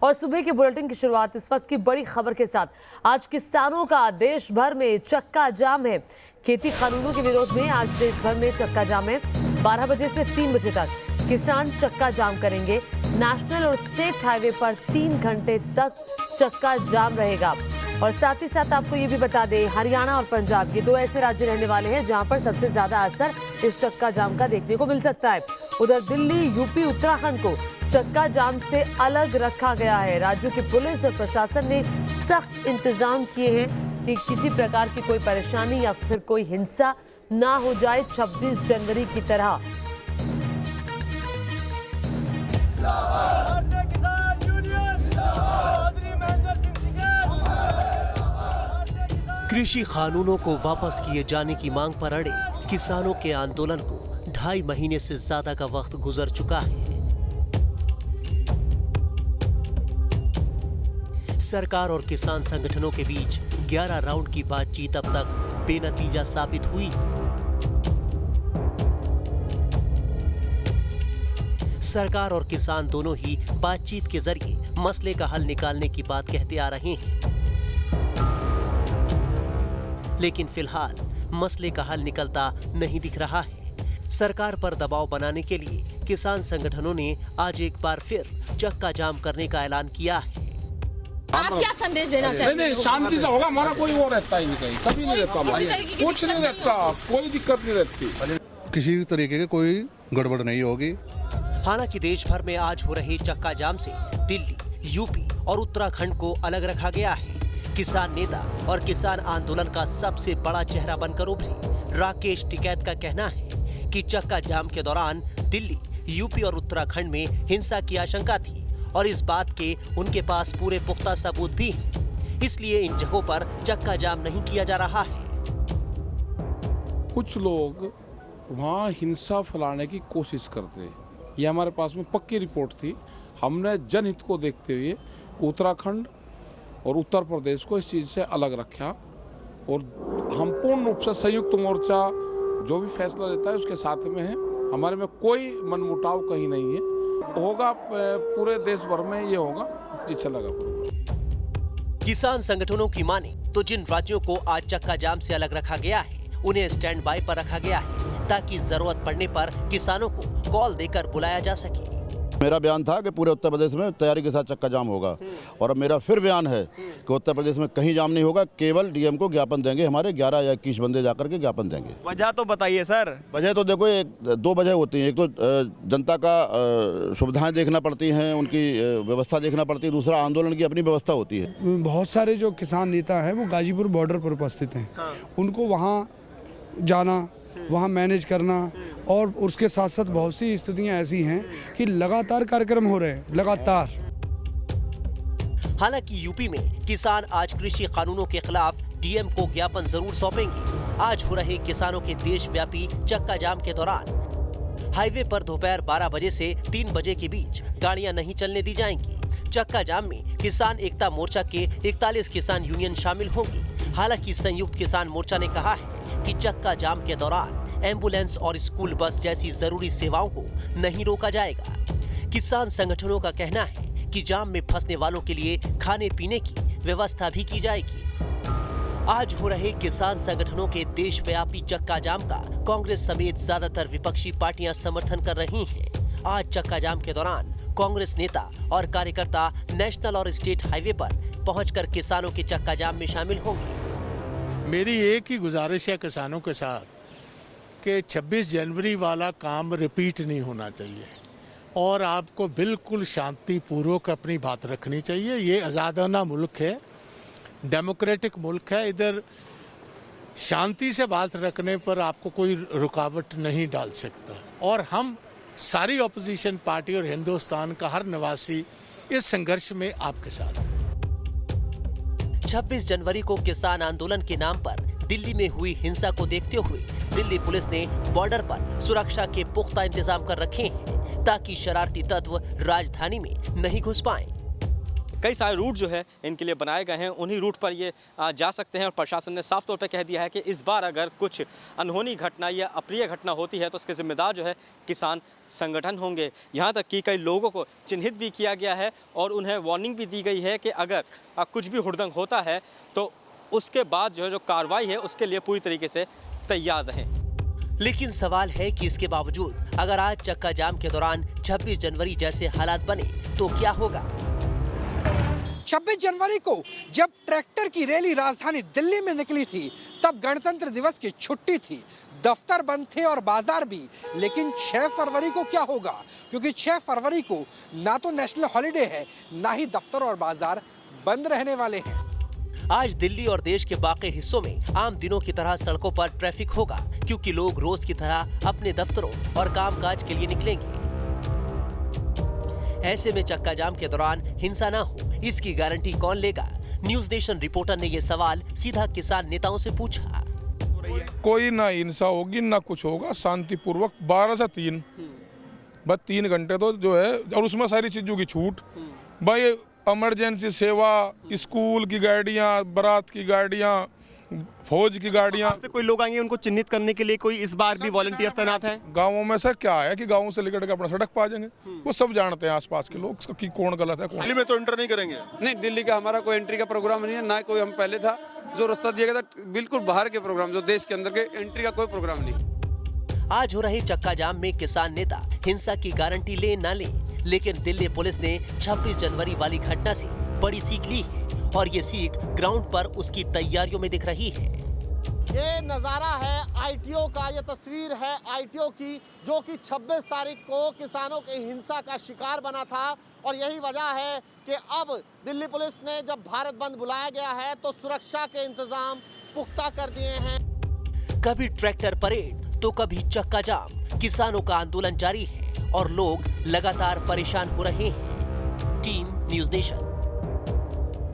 और सुबह के बुलेटिन की शुरुआत इस वक्त की बड़ी खबर के साथ। आज किसानों का देश भर में चक्का जाम है। खेती कानूनों के विरोध में आज देश भर में चक्का जाम है। 12 बजे से 3 बजे तक किसान चक्का जाम करेंगे। नेशनल और स्टेट हाईवे पर 3 घंटे तक चक्का जाम रहेगा। और साथ ही साथ आपको ये भी बता दें, हरियाणा और पंजाब ये 2 ऐसे राज्य रहने वाले हैं जहां पर सबसे ज्यादा असर इस चक्का जाम का देखने को मिल सकता है। उधर दिल्ली, यूपी, उत्तराखंड को चक्का जाम से अलग रखा गया है। राज्यों की पुलिस और प्रशासन ने सख्त इंतजाम किए हैं कि किसी प्रकार की कोई परेशानी या फिर कोई हिंसा ना हो जाए 26 जनवरी की तरह। कृषि कानूनों को वापस किए जाने की मांग पर अड़े किसानों के आंदोलन को 2.5 महीने से ज्यादा का वक्त गुजर चुका है। सरकार और किसान संगठनों के बीच 11 राउंड की बातचीत अब तक बेनतीजा साबित हुई। सरकार और किसान दोनों ही बातचीत के जरिए मसले का हल निकालने की बात कहते आ रहे हैं, लेकिन फिलहाल मसले का हल निकलता नहीं दिख रहा है। सरकार पर दबाव बनाने के लिए किसान संगठनों ने आज एक बार फिर चक्का जाम करने का ऐलान किया है। आप क्या संदेश देना चाहते हैं? नहीं, शांति से होगा। हमारा कोई वो रहता ही नहीं, कहीं कभी नहीं रहता, कुछ नहीं रहता, कोई दिक्कत नहीं रहती, किसी तरीके की कोई गड़बड़ नहीं होगी। हालांकि देश भर में आज हो रहे चक्का जाम से दिल्ली, यूपी और उत्तराखंड को अलग रखा गया है। किसान नेता और किसान आंदोलन का सबसे बड़ा चेहरा बनकर उभरे राकेश टिकैत का कहना है कि चक्का जाम के दौरान दिल्ली, यूपी और उत्तराखंड में हिंसा की आशंका थी और इस बात के उनके पास पूरे पुख्ता सबूत भी हैं। इसलिए इन जगहों पर चक्का जाम नहीं किया जा रहा है। कुछ लोग वहाँ हिंसा फैलाने की कोशिश करते हैं। ये हमारे पास में पक्की रिपोर्ट थी। हमने जनहित को देखते हुए उत्तराखंड और उत्तर प्रदेश को इस चीज से अलग रखा और हम पूर्ण रूप से संयुक्त मोर्चा जो भी फैसला देता है उसके साथ में है। हमारे में कोई मनमुटाव कहीं नहीं है। होगा पूरे देश भर में ये होगा, ये चलेगा। किसान संगठनों की माने तो जिन राज्यों को आज चक्का जाम से अलग रखा गया है उन्हें स्टैंड बाय पर रखा गया है ताकि जरूरत पड़ने पर किसानों को कॉल देकर बुलाया जा सके। मेरा बयान था कि पूरे उत्तर प्रदेश में तैयारी के साथ चक्का जाम होगा और अब मेरा फिर बयान है कि उत्तर प्रदेश में कहीं जाम नहीं होगा। केवल डीएम को ज्ञापन देंगे, हमारे 11 या 21 बंदे जाकर के ज्ञापन देंगे। वजह तो बताइए सर। वजह तो देखो 2 वजह होती हैं। एक तो जनता का सुविधाएं देखना पड़ती हैं, उनकी व्यवस्था देखना पड़ती है। दूसरा आंदोलन की अपनी व्यवस्था होती है। बहुत सारे जो किसान नेता हैं वो गाजीपुर बॉर्डर पर उपस्थित हैं। उनको वहाँ जाना, वहाँ मैनेज करना और उसके साथ साथ बहुत सी स्थितियां ऐसी हैं कि लगातार कार्यक्रम हो रहे हैं, लगातार। हालांकि यूपी में किसान आज कृषि कानूनों के खिलाफ डीएम को ज्ञापन जरूर सौंपेंगे। आज हो रहे किसानों के देशव्यापी चक्का जाम के दौरान हाईवे पर दोपहर 12 बजे से 3 बजे के बीच गाड़ियां नहीं चलने दी जाएंगी। चक्का जाम में किसान एकता मोर्चा के 41 किसान यूनियन शामिल होंगी। हालांकि संयुक्त किसान मोर्चा ने कहा है कि चक्का जाम के दौरान एम्बुलेंस और स्कूल बस जैसी जरूरी सेवाओं को नहीं रोका जाएगा। किसान संगठनों का कहना है कि जाम में फंसने वालों के लिए खाने पीने की व्यवस्था भी की जाएगी। आज हो रहे किसान संगठनों के देशव्यापी चक्का जाम का कांग्रेस समेत ज्यादातर विपक्षी पार्टियां समर्थन कर रही हैं। आज चक्का जाम के दौरान कांग्रेस नेता और कार्यकर्ता नेशनल और स्टेट हाईवे पर पहुंचकर किसानों के चक्का जाम में शामिल होंगे। मेरी एक ही गुजारिश है किसानों के साथ कि 26 जनवरी वाला काम रिपीट नहीं होना चाहिए और आपको बिल्कुल शांतिपूर्वक अपनी बात रखनी चाहिए। ये आज़ादाना मुल्क है, डेमोक्रेटिक मुल्क है। इधर शांति से बात रखने पर आपको कोई रुकावट नहीं डाल सकता। और हम सारी ऑपोजिशन पार्टी और हिंदुस्तान का हर निवासी इस संघर्ष में आपके साथ। 26 जनवरी को किसान आंदोलन के नाम पर दिल्ली में हुई हिंसा को देखते हुए दिल्ली पुलिस ने बॉर्डर पर सुरक्षा के पुख्ता इंतजाम कर रखे हैं ताकि शरारती तत्व राजधानी में नहीं घुस पाएं। कई सारे रूट जो है इनके लिए बनाए गए हैं, उन्हीं रूट पर ये जा सकते हैं। और प्रशासन ने साफ तौर पर कह दिया है कि इस बार अगर कुछ अनहोनी घटना या अप्रिय घटना होती है तो उसके जिम्मेदार जो है किसान संगठन होंगे। यहाँ तक कि कई लोगों को चिन्हित भी किया गया है और उन्हें वार्निंग भी दी गई है कि अगर कुछ भी हुड़दंग होता है तो उसके बाद जो कार्रवाई है उसके लिए पूरी तरीके से तैयार रहें। लेकिन सवाल है कि इसके बावजूद अगर आज चक्का जाम के दौरान 26 जनवरी जैसे हालात बने तो क्या होगा? 26 जनवरी को जब ट्रैक्टर की रैली राजधानी दिल्ली में निकली थी तब गणतंत्र दिवस की छुट्टी थी, दफ्तर बंद थे और बाजार भी। लेकिन 6 फरवरी को क्या होगा? क्योंकि 6 फरवरी को ना तो नेशनल हॉलिडे है, ना ही दफ्तर और बाजार बंद रहने वाले हैं। आज दिल्ली और देश के बाकी हिस्सों में आम दिनों की तरह सड़कों पर ट्रैफिक होगा, क्योंकि लोग रोज की तरह अपने दफ्तरों और कामकाज के लिए निकलेंगे। ऐसे में चक्का जाम के दौरान हिंसा ना हो, इसकी गारंटी कौन लेगा? न्यूज नेशन रिपोर्टर ने ये सवाल सीधा किसान नेताओं से पूछा। कोई ना हिंसा होगी ना कुछ होगा, शांतिपूर्वक 12 से 3 बस 3 घंटे तो जो है, और उसमें सारी चीजों की छूट। भाई इमरजेंसी सेवा, स्कूल की गाड़ियाँ, बारात की गाड़ियाँ, फौज की गाड़ियाँ। कोई लोग आएंगे उनको चिन्हित करने के लिए, कोई इस बार भी वॉलंटियर तैनात है? गाँवों में सर क्या है कि गाँव से लेकर के अपना सड़क पा जाएंगे, वो सब जानते हैं आसपास के लोग कि कौन गलत है कौन। दिल्ली में तो एंटर नहीं करेंगे। नहीं, दिल्ली का हमारा कोई एंट्री का प्रोग्राम नहीं है, ना कोई हम पहले था जो रास्ता दिया गया था, बिल्कुल बाहर के प्रोग्राम, जो देश के अंदर के एंट्री का कोई प्रोग्राम नहीं। आज हो रहे चक्का जाम में किसान नेता हिंसा की गारंटी ले ना ले, लेकिन दिल्ली पुलिस ने 26 जनवरी वाली घटना से बड़ी सीख ली है और ये सीख ग्राउंड पर उसकी तैयारियों में दिख रही है। ये नज़ारा है आईटीओ का, ये तस्वीर है आईटीओ की, जो कि 26 तारीख को किसानों की हिंसा का शिकार बना था। और यही वजह है कि अब दिल्ली पुलिस ने जब भारत बंद बुलाया गया है तो सुरक्षा के इंतजाम पुख्ता कर दिए हैं। कभी ट्रैक्टर परेड तो कभी चक्का जाम, किसानों का आंदोलन जारी है और लोग लगातार परेशान हो रहे हैं। Team news nation.